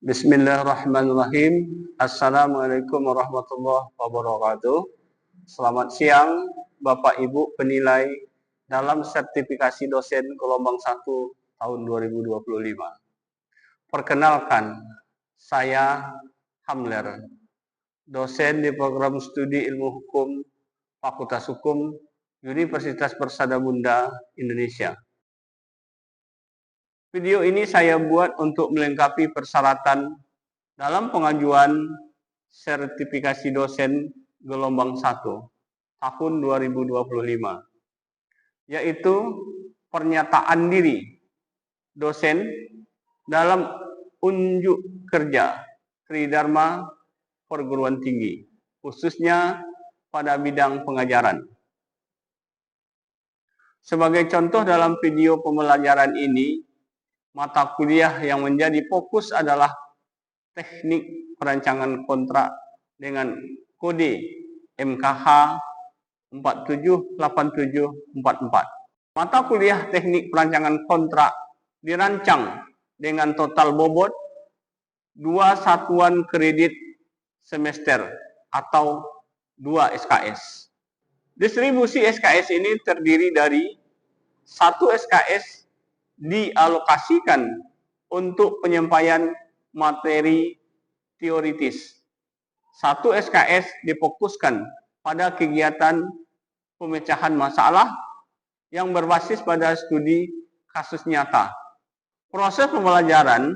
Bismillahirrahmanirrahim. Assalamualaikum warahmatullahi wabarakatuh. Selamat siang Bapak Ibu penilai dalam sertifikasi dosen gelombang 1 tahun 2025. Perkenalkan, saya Hamler, dosen di program studi ilmu hukum Fakultas Hukum Universitas Persada Bunda, Indonesia. Video ini saya buat untuk melengkapi persyaratan dalam pengajuan sertifikasi dosen gelombang 1 tahun 2025, yaitu pernyataan diri dosen dalam unjuk kerja Tridharma perguruan tinggi, khususnya pada bidang pengajaran. Sebagai contoh dalam video pembelajaran ini, mata kuliah yang menjadi fokus adalah teknik perancangan kontrak dengan kode MKH 478744. Mata kuliah teknik perancangan kontrak dirancang dengan total bobot 2 satuan kredit semester atau 2 SKS. Distribusi SKS ini terdiri dari 1 SKS dialokasikan untuk penyampaian materi teoritis. 1 SKS difokuskan pada kegiatan pemecahan masalah yang berbasis pada studi kasus nyata. Proses pembelajaran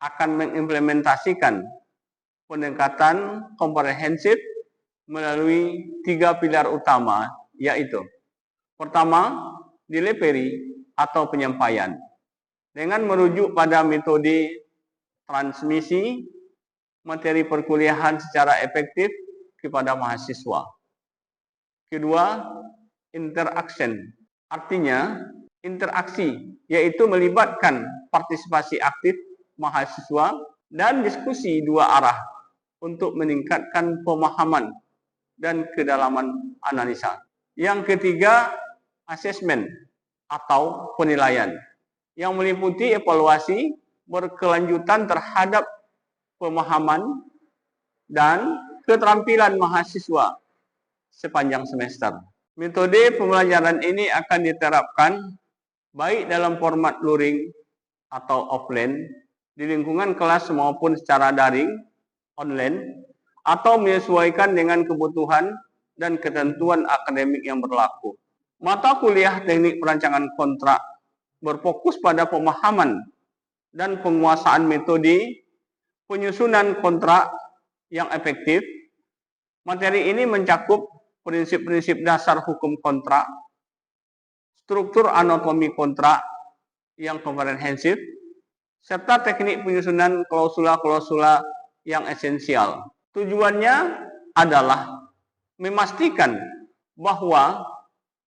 akan mengimplementasikan pendekatan komprehensif melalui 3 pilar utama, yaitu pertama, delivery atau penyampaian dengan merujuk pada metode transmisi materi perkuliahan secara efektif kepada mahasiswa. Kedua, interaction, artinya interaksi, yaitu melibatkan partisipasi aktif mahasiswa dan diskusi 2 arah untuk meningkatkan pemahaman dan kedalaman analisa. Yang ketiga, assessment atau penilaian yang meliputi evaluasi berkelanjutan terhadap pemahaman dan keterampilan mahasiswa sepanjang semester. Metode pembelajaran ini akan diterapkan baik dalam format luring atau offline di lingkungan kelas maupun secara daring online atau menyesuaikan dengan kebutuhan dan ketentuan akademik yang berlaku. Mata kuliah teknik perancangan kontrak berfokus pada pemahaman dan penguasaan metode penyusunan kontrak yang efektif. Materi ini mencakup prinsip-prinsip dasar hukum kontrak, struktur anatomi kontrak yang komprehensif, serta teknik penyusunan klausula-klausula yang esensial. Tujuannya adalah memastikan bahwa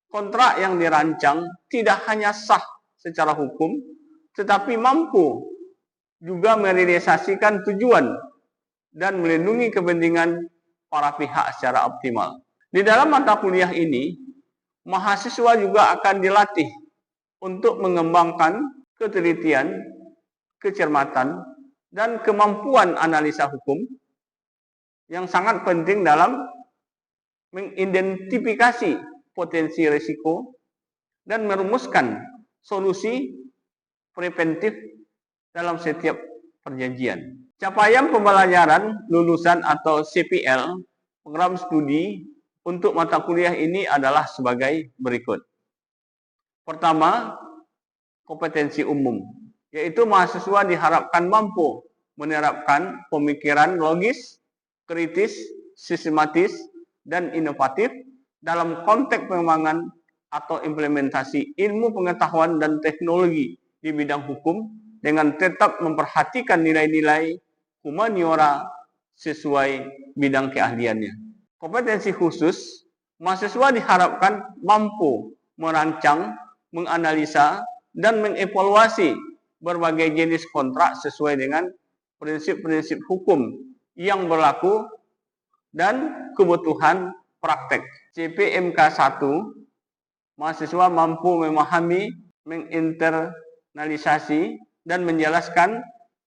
kontrak yang dirancang tidak hanya sah secara hukum, tetapi mampu juga merealisasikan tujuan dan melindungi kepentingan para pihak secara optimal. Di dalam mata kuliah ini, mahasiswa juga akan dilatih untuk mengembangkan ketelitian, kecermatan, dan kemampuan analisa hukum yang sangat penting dalam mengidentifikasi potensi risiko dan merumuskan solusi preventif dalam setiap perjanjian. Capaian pembelajaran lulusan atau CPL program studi untuk mata kuliah ini adalah sebagai berikut. Pertama, kompetensi umum, yaitu mahasiswa diharapkan mampu menerapkan pemikiran logis, kritis, sistematis, dan inovatif dalam konteks pengembangan atau implementasi ilmu pengetahuan dan teknologi di bidang hukum dengan tetap memperhatikan nilai-nilai humaniora sesuai bidang keahliannya. Kompetensi khusus, mahasiswa diharapkan mampu merancang, menganalisa, dan mengevaluasi berbagai jenis kontrak sesuai dengan prinsip-prinsip hukum yang berlaku dan kebutuhan praktek. CPMK 1, mahasiswa mampu memahami, menginternalisasi, dan menjelaskan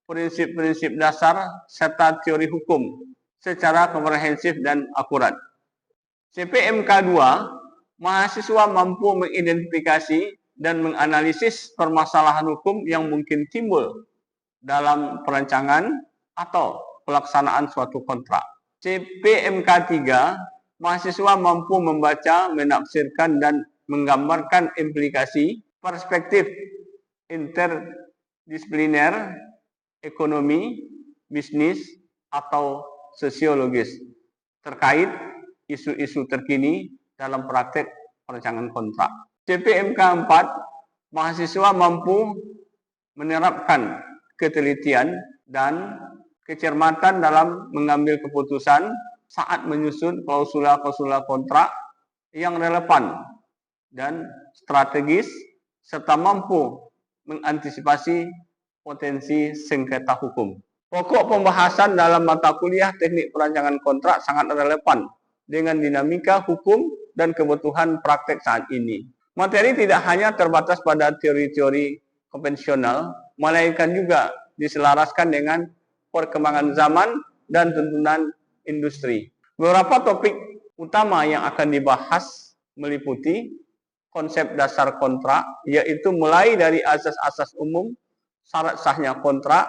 prinsip-prinsip dasar serta teori hukum secara komprehensif dan akurat. CPMK 2, mahasiswa mampu mengidentifikasi dan menganalisis permasalahan hukum yang mungkin timbul dalam perancangan atau pelaksanaan suatu kontrak. CPMK 3, mahasiswa mampu membaca, menafsirkan, dan menggambarkan implikasi perspektif interdisipliner, ekonomi, bisnis, atau sosiologis terkait isu-isu terkini dalam praktek perancangan kontrak. CPMK 4, mahasiswa mampu menerapkan ketelitian dan kecermatan dalam mengambil keputusan saat menyusun klausula-klausula kontrak yang relevan dan strategis, serta mampu mengantisipasi potensi sengketa hukum. Pokok pembahasan dalam mata kuliah teknik perancangan kontrak sangat relevan dengan dinamika hukum dan kebutuhan praktek saat ini. Materi tidak hanya terbatas pada teori-teori konvensional, melainkan juga diselaraskan dengan perkembangan zaman dan tuntunan industri. Beberapa topik utama yang akan dibahas meliputi konsep dasar kontrak, yaitu mulai dari asas-asas umum, syarat sahnya kontrak,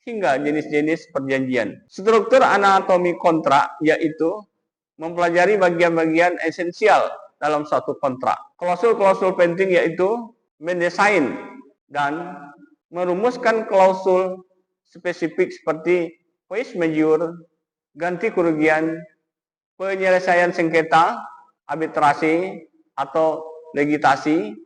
hingga jenis-jenis perjanjian. Struktur anatomi kontrak, yaitu mempelajari bagian-bagian esensial dalam suatu kontrak. Klausul-klausul penting yaitu mendesain dan merumuskan klausul spesifik seperti force majeure, ganti kerugian, penyelesaian sengketa, arbitrasi atau legitasi,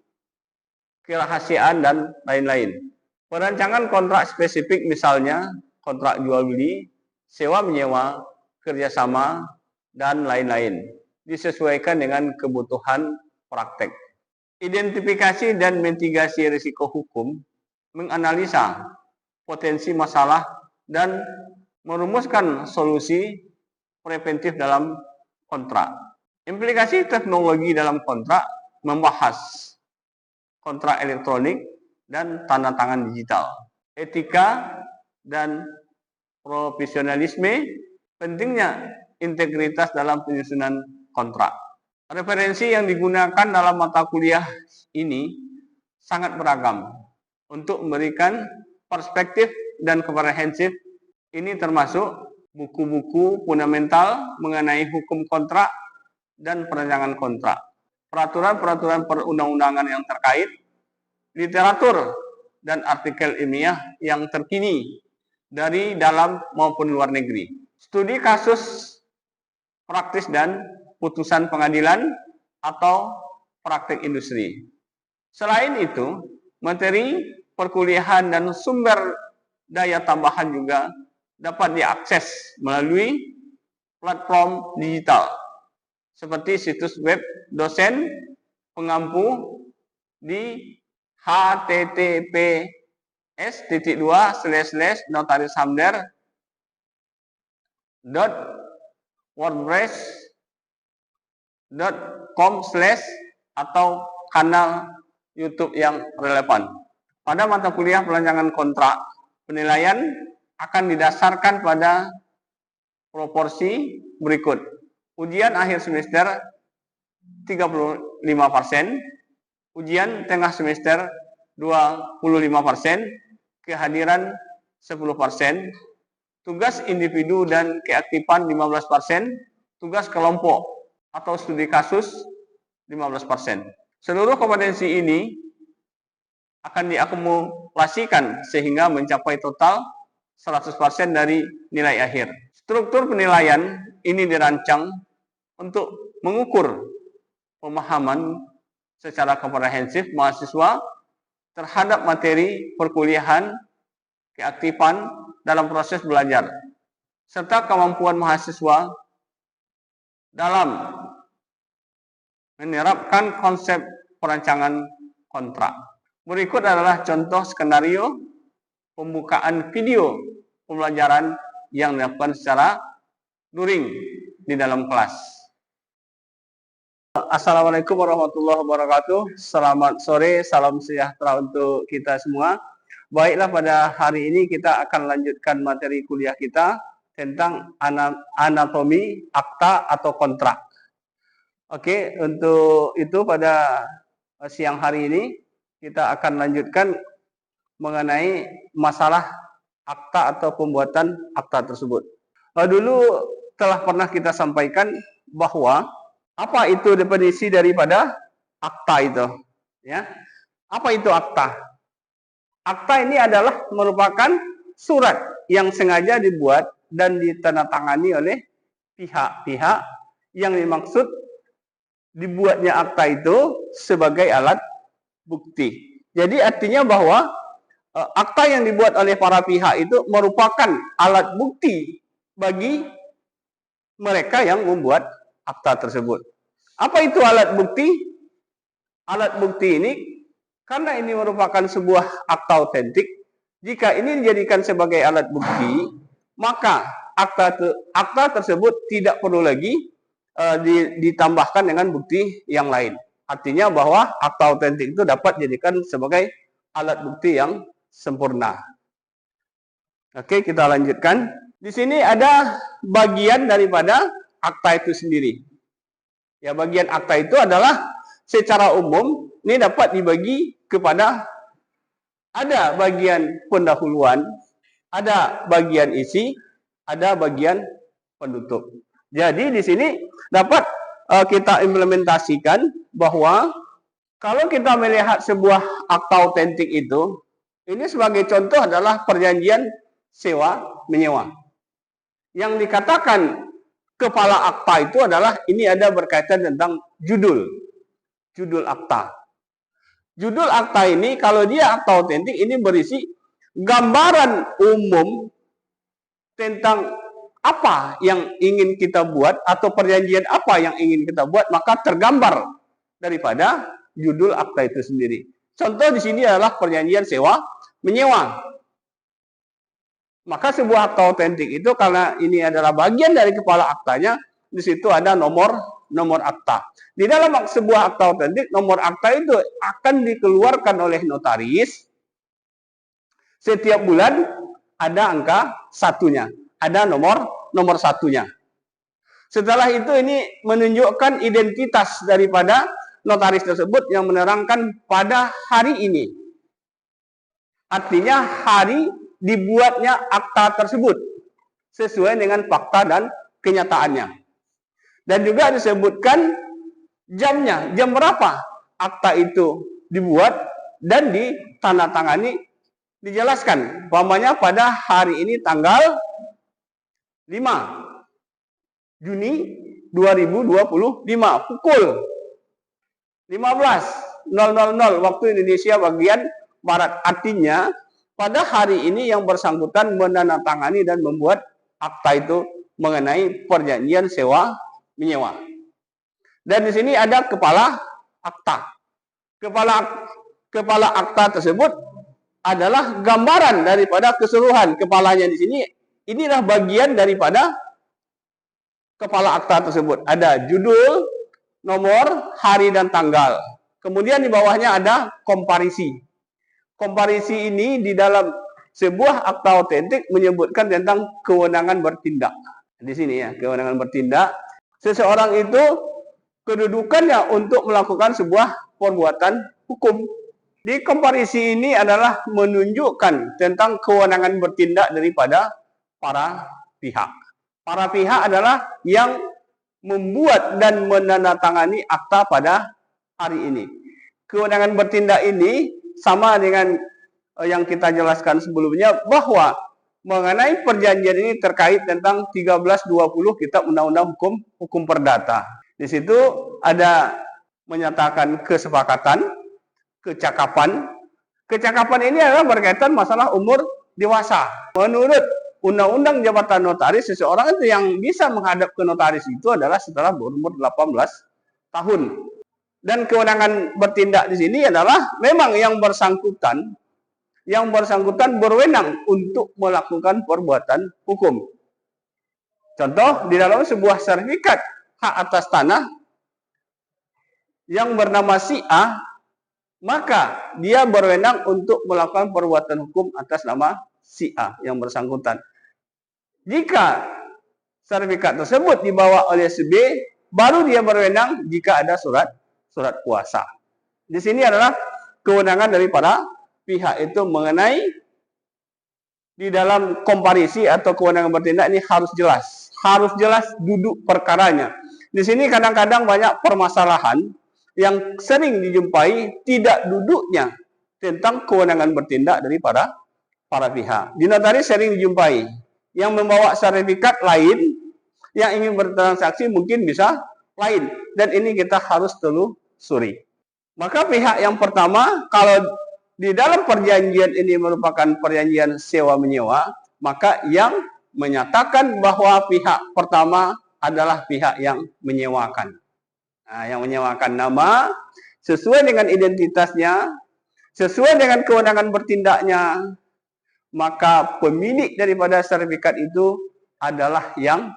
kerahasiaan, dan lain-lain. Perancangan kontrak spesifik misalnya kontrak jual beli, sewa menyewa, kerjasama, dan lain-lain, disesuaikan dengan kebutuhan praktek. Identifikasi dan mitigasi risiko hukum, menganalisa potensi masalah, dan merumuskan solusi preventif dalam kontrak. Implikasi teknologi dalam kontrak, membahas kontrak elektronik dan tanda tangan digital. Etika dan profesionalisme, pentingnya integritas dalam penyusunan kontrak. Referensi yang digunakan dalam mata kuliah ini sangat beragam untuk memberikan perspektif dan komprehensif. Ini termasuk buku-buku fundamental mengenai hukum kontrak dan perancangan kontrak, peraturan-peraturan perundang-undangan yang terkait, literatur dan artikel ilmiah yang terkini dari dalam maupun luar negeri, studi kasus praktis dan putusan pengadilan atau praktek industri. Selain itu, materi perkuliahan dan sumber daya tambahan juga dapat diakses melalui platform digital seperti situs web dosen pengampu di https://notarishamder.wordpress.com/ atau kanal YouTube yang relevan. Pada mata kuliah perancangan kontrak, penilaian akan didasarkan pada proporsi berikut. Ujian akhir semester 35%, ujian tengah semester 25%, kehadiran 10%, tugas individu dan keaktifan 15%, tugas kelompok atau studi kasus 15%. Seluruh kompetensi ini akan diakumulasikan sehingga mencapai total 100% dari nilai akhir. Struktur penilaian ini dirancang untuk mengukur pemahaman secara komprehensif mahasiswa terhadap materi perkuliahan, keaktifan dalam proses belajar, serta kemampuan mahasiswa dalam menerapkan konsep perancangan kontrak. Berikut adalah contoh skenario pembukaan video pembelajaran yang dilakukan secara luring di dalam kelas. Assalamualaikum warahmatullahi wabarakatuh. Selamat sore, salam sejahtera untuk kita semua. Baiklah, pada hari ini kita akan lanjutkan materi kuliah kita tentang anatomi akta atau kontrak. Oke, untuk itu pada siang hari ini kita akan lanjutkan mengenai masalah akta atau pembuatan akta tersebut. Dulu telah pernah kita sampaikan bahwa apa itu definisi daripada akta itu, ya? Apa itu akta? Akta ini adalah merupakan surat yang sengaja dibuat dan ditandatangani oleh pihak-pihak yang dimaksud dibuatnya akta itu sebagai alat bukti. Jadi artinya bahwa akta yang dibuat oleh para pihak itu merupakan alat bukti bagi mereka yang membuat akta tersebut. Apa itu alat bukti? Alat bukti ini karena ini merupakan sebuah akta otentik, jika ini dijadikan sebagai alat bukti, maka akta tersebut tidak perlu lagi ditambahkan dengan bukti yang lain. Artinya bahwa akta otentik itu dapat dijadikan sebagai alat bukti yang sempurna. Oke, kita lanjutkan. Di sini ada bagian daripada akta itu sendiri. Ya, bagian akta itu adalah secara umum ini dapat dibagi kepada ada bagian pendahuluan, ada bagian isi, ada bagian penutup. Jadi di sini dapat kita implementasikan bahwa kalau kita melihat sebuah akta otentik itu, ini sebagai contoh adalah perjanjian sewa menyewa. Yang dikatakan kepala akta itu adalah ini ada berkaitan tentang judul akta. Judul akta ini kalau dia akta otentik ini berisi gambaran umum tentang apa yang ingin kita buat atau perjanjian apa yang ingin kita buat, maka tergambar daripada judul akta itu sendiri. Contoh di sini adalah perjanjian sewa menyewa. Maka sebuah akta otentik itu karena ini adalah bagian dari kepala aktanya, di situ ada nomor akta. Di dalam sebuah akta otentik, nomor akta itu akan dikeluarkan oleh notaris. Setiap bulan ada angka satunya, ada nomor satunya. Setelah itu ini menunjukkan identitas daripada notaris tersebut yang menerangkan pada hari ini. Artinya hari dibuatnya akta tersebut sesuai dengan fakta dan kenyataannya. Dan juga disebutkan jamnya, jam berapa akta itu dibuat dan ditandatangani, dijelaskan. Umpamanya pada hari ini tanggal 5 Juni 2025 pukul 15.00 waktu Indonesia bagian Barat. Artinya pada hari ini yang bersangkutan menandatangani dan membuat akta itu mengenai perjanjian sewa menyewa. Dan di sini ada kepala akta. Kepala akta tersebut adalah gambaran daripada keseluruhan. Kepalanya di sini inilah bagian daripada kepala akta tersebut. Ada judul, nomor, hari dan tanggal. Kemudian di bawahnya ada komparisi. Komparisi ini di dalam sebuah akta otentik menyebutkan tentang kewenangan bertindak. Di sini ya, kewenangan bertindak. Seseorang itu kedudukannya untuk melakukan sebuah perbuatan hukum. Di komparisi ini adalah menunjukkan tentang kewenangan bertindak daripada para pihak. Para pihak adalah yang membuat dan menandatangani akta pada hari ini. Kewenangan bertindak ini sama dengan yang kita jelaskan sebelumnya bahwa mengenai perjanjian ini terkait tentang 1320 Kitab Undang-Undang Hukum Perdata. Di situ ada menyatakan kesepakatan, kecakapan. Kecakapan ini adalah berkaitan masalah umur dewasa. Menurut Undang-Undang Jabatan Notaris, seseorang itu yang bisa menghadap ke notaris itu adalah setelah berumur 18 tahun. Dan kewenangan bertindak di sini adalah memang yang bersangkutan berwenang untuk melakukan perbuatan hukum. Contoh, di dalam sebuah sertifikat hak atas tanah yang bernama si A, maka dia berwenang untuk melakukan perbuatan hukum atas nama si A yang bersangkutan. Jika sertifikat tersebut dibawa oleh si B, baru dia berwenang jika ada surat kuasa. Di sini adalah kewenangan daripada pihak itu mengenai di dalam komparisi atau kewenangan bertindak ini harus jelas duduk perkaranya. Di sini kadang-kadang banyak permasalahan yang sering dijumpai tidak duduknya tentang kewenangan bertindak daripada para pihak. Di notaris sering dijumpai yang membawa sertifikat lain, yang ingin bertransaksi mungkin bisa lain, dan ini kita harus telusuri. Maka pihak yang pertama, kalau di dalam perjanjian ini merupakan perjanjian sewa-menyewa, maka yang menyatakan bahwa pihak pertama adalah pihak yang menyewakan. Nah, yang menyewakan nama sesuai dengan identitasnya, sesuai dengan kewenangan bertindaknya, maka pemilik daripada sertifikat itu adalah yang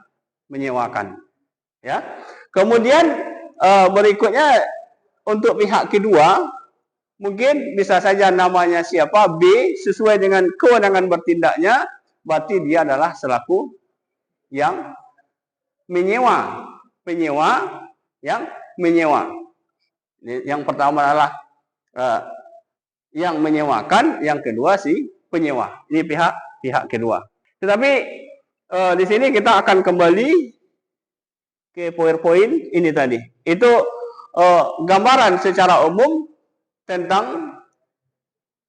menyewakan. Ya. Kemudian berikutnya untuk pihak kedua, mungkin bisa saja namanya siapa, B, sesuai dengan kewenangan bertindaknya, berarti dia adalah selaku yang menyewa. Penyewa yang menyewa. Yang pertama adalah yang menyewakan, yang kedua si penyewa. Ini pihak kedua. Tetapi di sini kita akan kembali ke PowerPoint ini tadi. Itu gambaran secara umum tentang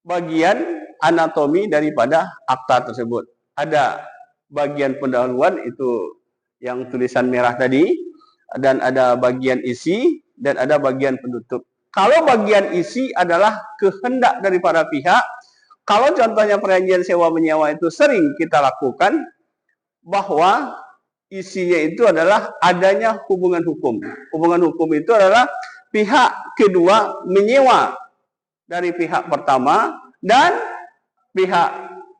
bagian anatomi daripada akta tersebut. Ada bagian pendahuluan itu yang tulisan merah tadi, dan ada bagian isi, dan ada bagian penutup. Kalau bagian isi adalah kehendak daripada pihak, kalau contohnya perjanjian sewa-menyewa itu sering kita lakukan, bahwa isinya itu adalah adanya hubungan hukum. Hubungan hukum itu adalah pihak kedua menyewa dari pihak pertama, dan pihak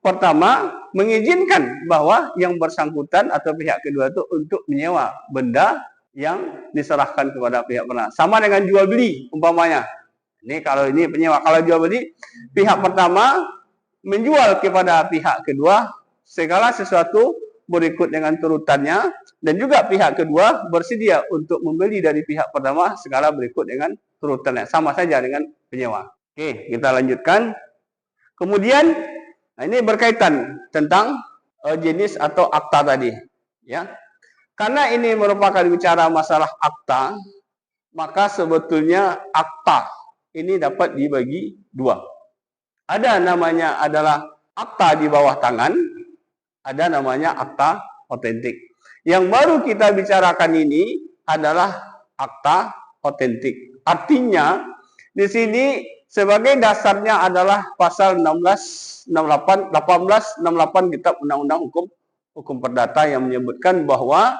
pertama mengizinkan bahwa yang bersangkutan atau pihak kedua itu untuk menyewa benda yang diserahkan kepada pihak pertama. Sama dengan jual beli umpamanya. Ini kalau ini penyewa, kalau jual beli pihak pertama menjual kepada pihak kedua segala sesuatu berikut dengan turutannya, dan juga pihak kedua bersedia untuk membeli dari pihak pertama segala berikut dengan turutannya, sama saja dengan penyewa. Oke, kita lanjutkan. Kemudian ini berkaitan tentang jenis atau akta tadi, ya. Karena ini merupakan bicara masalah akta, maka sebetulnya akta ini dapat dibagi dua. Ada namanya adalah akta di bawah tangan, ada namanya akta otentik. Yang baru kita bicarakan ini adalah akta otentik. Artinya di sini sebagai dasarnya adalah pasal 1868 Kitab Undang-Undang Hukum Perdata yang menyebutkan bahwa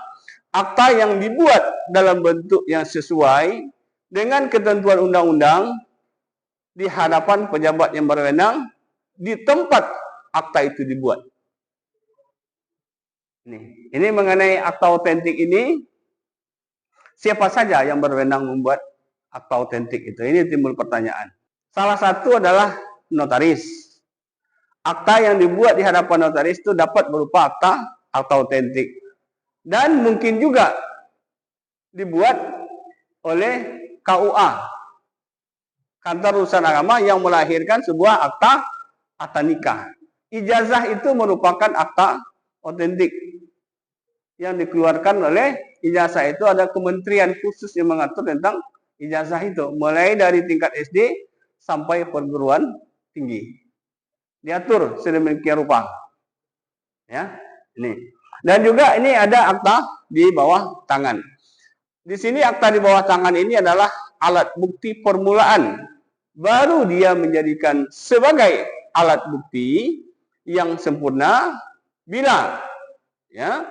akta yang dibuat dalam bentuk yang sesuai dengan ketentuan undang-undang di hadapan pejabat yang berwenang di tempat akta itu dibuat. Ini mengenai akta otentik ini, siapa saja yang berwenang membuat akta otentik itu? Ini timbul pertanyaan. Salah satu adalah notaris. Akta yang dibuat di hadapan notaris itu dapat berupa akta otentik. Dan mungkin juga dibuat oleh KUA, Kantor Urusan Agama, yang melahirkan sebuah akta nikah. Ijazah itu merupakan akta otentik yang dikeluarkan oleh ijazah. Itu ada kementerian khusus yang mengatur tentang ijazah itu, mulai dari tingkat SD sampai perguruan tinggi, diatur sedemikian rupa, ya. Ini, dan juga ini ada akta di bawah tangan. Di sini akta di bawah tangan ini adalah alat bukti permulaan, baru dia menjadikan sebagai alat bukti yang sempurna bila, ya,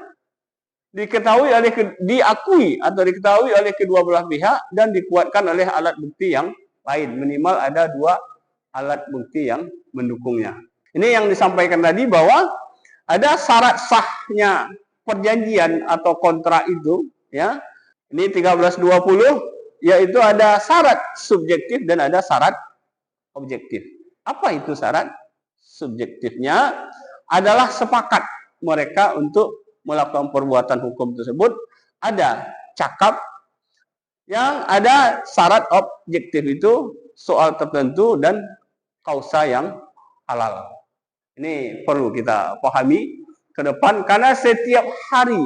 diakui atau diketahui oleh kedua belah pihak dan dikuatkan oleh alat bukti yang lain. Minimal ada dua alat bukti yang mendukungnya. Ini yang disampaikan tadi, bahwa ada syarat sahnya perjanjian atau kontrak itu, ya. Ini 1320, yaitu ada syarat subjektif dan ada syarat objektif. Apa itu syarat subjektifnya? Adalah sepakat mereka untuk melakukan perbuatan hukum tersebut, ada cakap yang ada syarat objektif itu soal tertentu dan kausa yang halal. Ini perlu kita pahami ke depan karena setiap hari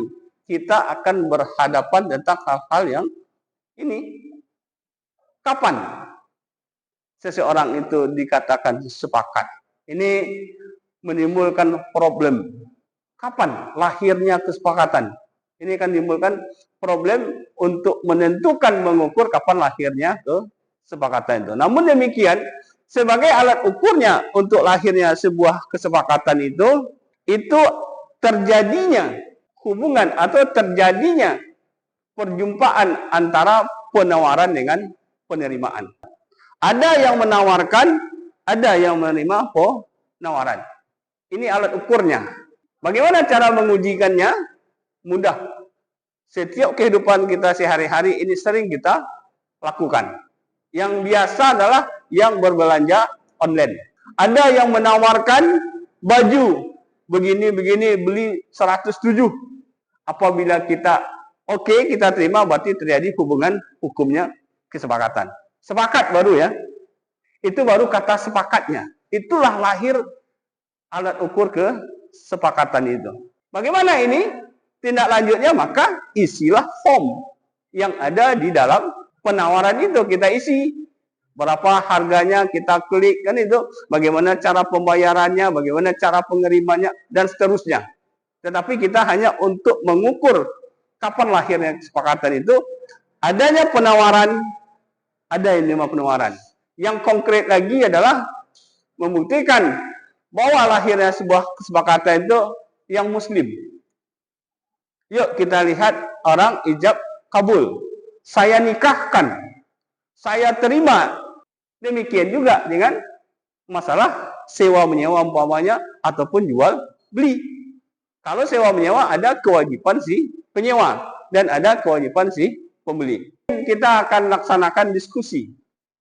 kita akan berhadapan tentang hal-hal yang ini. Kapan seseorang itu dikatakan sepakat? Ini menimbulkan problem. Kapan lahirnya kesepakatan? Ini akan menimbulkan problem untuk menentukan, mengukur kapan lahirnya kesepakatan itu. Namun demikian, sebagai alat ukurnya untuk lahirnya sebuah kesepakatan itu terjadinya hubungan atau terjadinya perjumpaan antara penawaran dengan penerimaan. Ada yang menawarkan, ada yang menerima penawaran. Ini alat ukurnya. Bagaimana cara mengujikannya? Mudah. Setiap kehidupan kita sehari-hari ini sering kita lakukan. Yang biasa adalah yang berbelanja online. Ada yang menawarkan baju begini-begini beli 107. Apabila kita oke, kita terima, berarti terjadi hubungan hukumnya kesepakatan. Sepakat baru ya. Itu baru kata sepakatnya. Itulah lahir alat ukur kesepakatan itu. Bagaimana ini? Tindak lanjutnya, maka isilah form yang ada di dalam penawaran itu. Kita isi. Berapa harganya, kita klik, kan itu. Bagaimana cara pembayarannya, bagaimana cara pengerimanya, dan seterusnya. Tetapi kita hanya untuk mengukur kapan lahirnya kesepakatan itu, adanya penawaran, ada yang menerima penawaran. Yang konkret lagi adalah membuktikan bahwa lahirnya sebuah kesepakatan itu yang muslim. Yuk kita lihat orang ijab kabul. Saya nikahkan, saya terima. Demikian juga dengan masalah sewa menyewa umpamanya ataupun jual beli. Kalau sewa menyewa ada kewajiban si penyewa dan ada kewajiban si pembeli. Kita akan laksanakan diskusi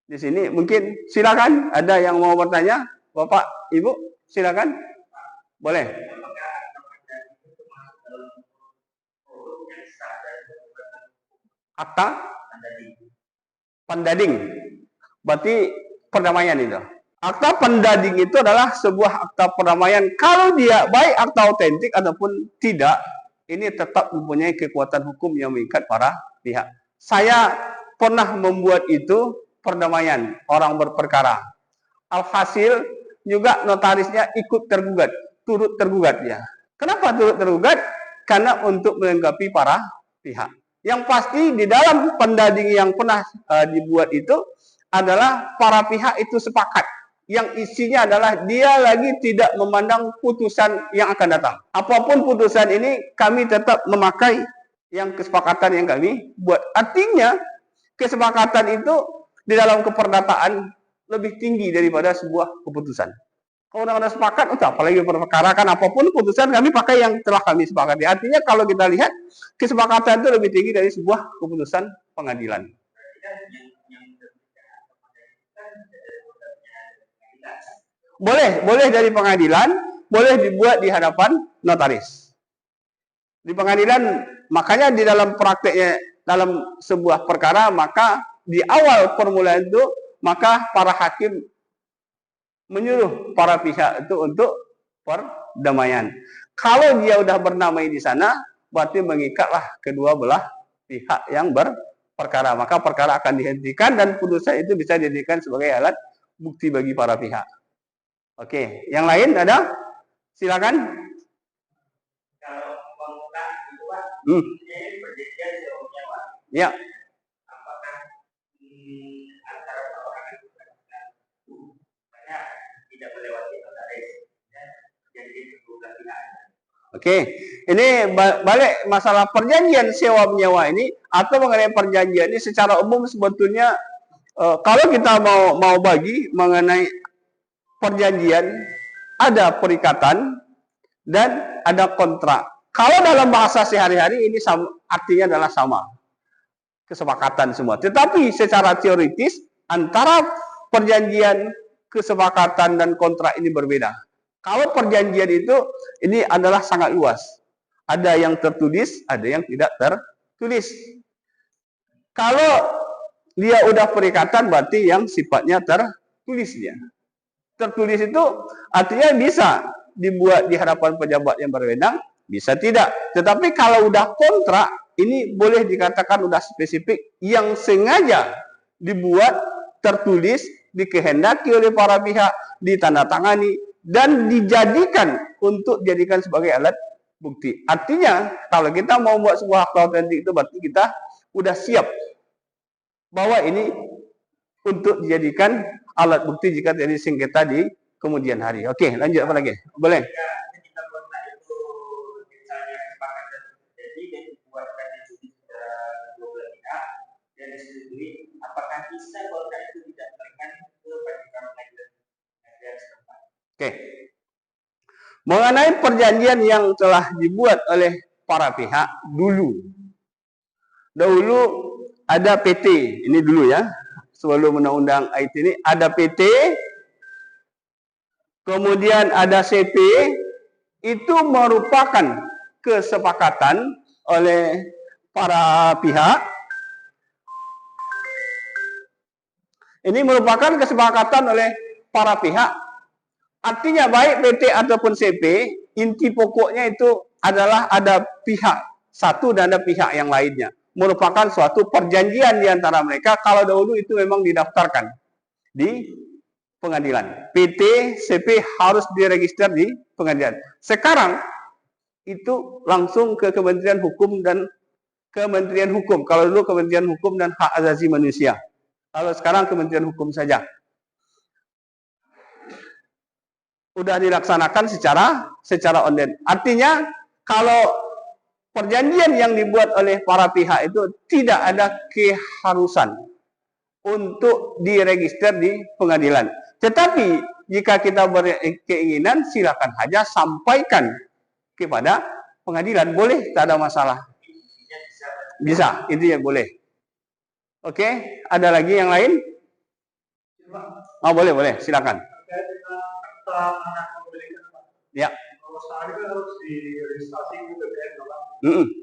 di sini. Mungkin silakan ada yang mau bertanya, Bapak, Ibu, silakan. Boleh. Akta pendading. Berarti perdamaian itu. Akta pendading itu adalah sebuah akta perdamaian. Kalau dia baik akta otentik ataupun tidak, ini tetap mempunyai kekuatan hukum yang mengikat para pihak. Saya pernah membuat itu perdamaian orang berperkara. Alhasil juga notarisnya ikut tergugat, turut tergugat ya. Kenapa turut tergugat? Karena untuk melengkapi para pihak. Yang pasti di dalam pendading yang pernah dibuat itu adalah para pihak itu sepakat. Yang isinya adalah dia lagi tidak memandang putusan yang akan datang. Apapun putusan ini kami tetap memakai yang kesepakatan yang kami buat. Artinya kesepakatan itu di dalam keperdataan lebih tinggi daripada sebuah keputusan. Kalau udah sepakat, apalagi perkara kan apapun putusan kami pakai yang telah kami sepakati. Artinya kalau kita lihat kesepakatan itu lebih tinggi dari sebuah keputusan pengadilan. Boleh dari pengadilan, boleh dibuat di hadapan notaris. Di pengadilan, makanya di dalam prakteknya dalam sebuah perkara, maka di awal permulaan itu, maka para hakim menyuruh para pihak itu untuk perdamaian. Kalau dia sudah bernamai di sana, berarti mengikatlah kedua belah pihak yang berperkara. Maka perkara akan dihentikan dan putusan itu bisa dijadikan sebagai alat bukti bagi para pihak. Oke, yang lain ada? Silakan. Kalau pengusaha itu Pak, perjanjian sewa menyewa. Ya. Apakah antara orang itu banyak tidak melewati notaris dan perjanjian kedua pihak? Oke, ini balik masalah perjanjian sewa menyewa ini atau mengenai perjanjian ini secara umum sebetulnya kalau kita mau bagi mengenai perjanjian ada perikatan dan ada kontrak. Kalau dalam bahasa sehari-hari ini artinya adalah sama. Kesepakatan semua. Tetapi secara teoritis antara perjanjian kesepakatan dan kontrak ini berbeda. Kalau perjanjian itu ini adalah sangat luas. Ada yang tertulis, ada yang tidak tertulis. Kalau dia udah perikatan berarti yang sifatnya tertulis dia. Tertulis itu artinya bisa dibuat di hadapan pejabat yang berwenang, bisa tidak. Tetapi kalau udah kontrak, ini boleh dikatakan udah spesifik yang sengaja dibuat tertulis, dikehendaki oleh para pihak, ditandatangani dan dijadikan untuk dijadikan sebagai alat bukti. Artinya kalau kita mau buat sebuah akta otentik itu berarti kita udah siap bahwa ini untuk dijadikan alat bukti jika terjadi sengketa di kemudian hari. Oke, lanjut apa lagi? Boleh. Ketika kontrak itu misalnya kesepakatan terjadi dan dibuatkan itu secara kedua belah pihak dan disetujui, apakah bisa kontrak itu didaftarkan ke panitia pengadilan negara setempat? Oke. Mengenai perjanjian yang telah dibuat oleh para pihak dahulu ada PT, ini dulu ya, sebelum undang-undang IT ini ada PT, kemudian ada CP, itu merupakan kesepakatan oleh para pihak. Ini merupakan kesepakatan oleh para pihak. Artinya baik PT ataupun CP, inti pokoknya itu adalah ada pihak satu dan ada pihak yang lainnya. Merupakan suatu perjanjian di antara mereka. Kalau dahulu itu memang didaftarkan di pengadilan. PT, CP harus diregister di pengadilan. Sekarang itu langsung ke Kementerian Hukum dan Kementerian Hukum. Kalau dulu Kementerian Hukum dan Hak Asasi Manusia. Kalau sekarang Kementerian Hukum saja. Udah dilaksanakan secara online. Artinya kalau perjanjian yang dibuat oleh para pihak itu tidak ada keharusan untuk diregister di pengadilan. Tetapi jika kita berkeinginan, silakan saja sampaikan kepada pengadilan. Boleh, tak ada masalah. Bisa, intinya boleh. Oke, ada lagi yang lain? Oh, boleh, silakan. Ya. Kalau sekarang kan harus diregistrasi ke BPN, Pak.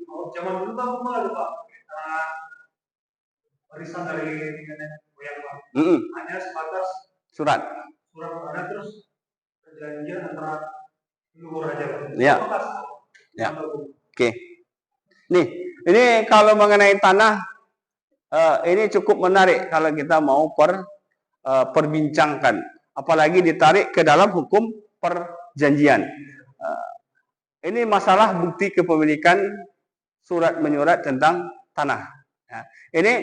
Kalau zaman dulu kan belum ada, Pak. Warisan dari nenek moyang, Pak. Hanya sebatas surat ada terus perjanjian antara leluhur aja, Pak. Ya. Ya. Oke. Nih, ini kalau mengenai tanah, ini cukup menarik kalau kita mau perbincangkan. Apalagi ditarik ke dalam hukum perjanjian. Ini masalah bukti kepemilikan surat menyurat tentang tanah. Ini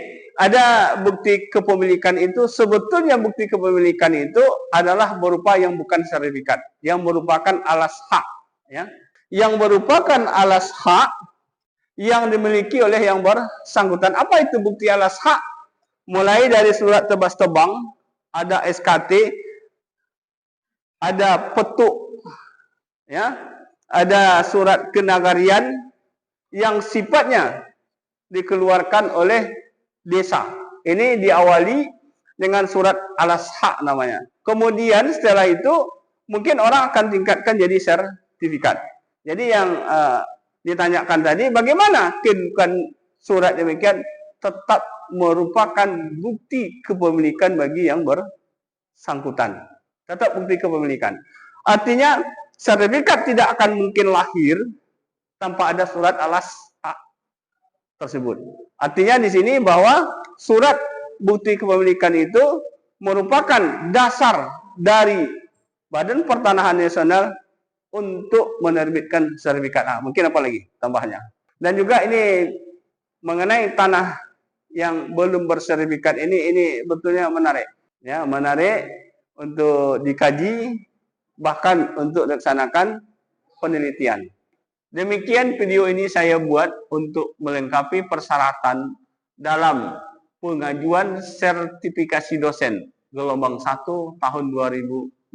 ada bukti kepemilikan itu, sebetulnya bukti kepemilikan itu adalah berupa yang bukan sertifikat, yang merupakan alas hak. Ya. Yang merupakan alas hak yang dimiliki oleh yang bersangkutan. Apa itu bukti alas hak? Mulai dari surat tebas tebang, ada SKT, ada petuk, ya, ada surat kenagarian yang sifatnya dikeluarkan oleh desa. Ini diawali dengan surat alas hak namanya. Kemudian setelah itu mungkin orang akan tingkatkan jadi sertifikat. Jadi yang ditanyakan tadi, bagaimana kedudukan surat demikian tetap merupakan bukti kepemilikan bagi yang bersangkutan. Tetap bukti kepemilikan. Artinya sertifikat tidak akan mungkin lahir tanpa ada surat alas hak tersebut. Artinya di sini bahwa surat bukti kepemilikan itu merupakan dasar dari Badan Pertanahan Nasional untuk menerbitkan sertifikat. Mungkin apa lagi tambahnya? Dan juga ini mengenai tanah yang belum bersertifikat ini betulnya menarik. Ya, menarik untuk dikaji, bahkan untuk dilaksanakan penelitian. Demikian video ini saya buat untuk melengkapi persyaratan dalam pengajuan sertifikasi dosen gelombang 1 tahun 2025.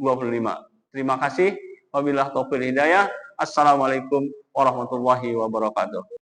Terima kasih. Wabillahi taufiq hidayah. Assalamualaikum warahmatullahi wabarakatuh.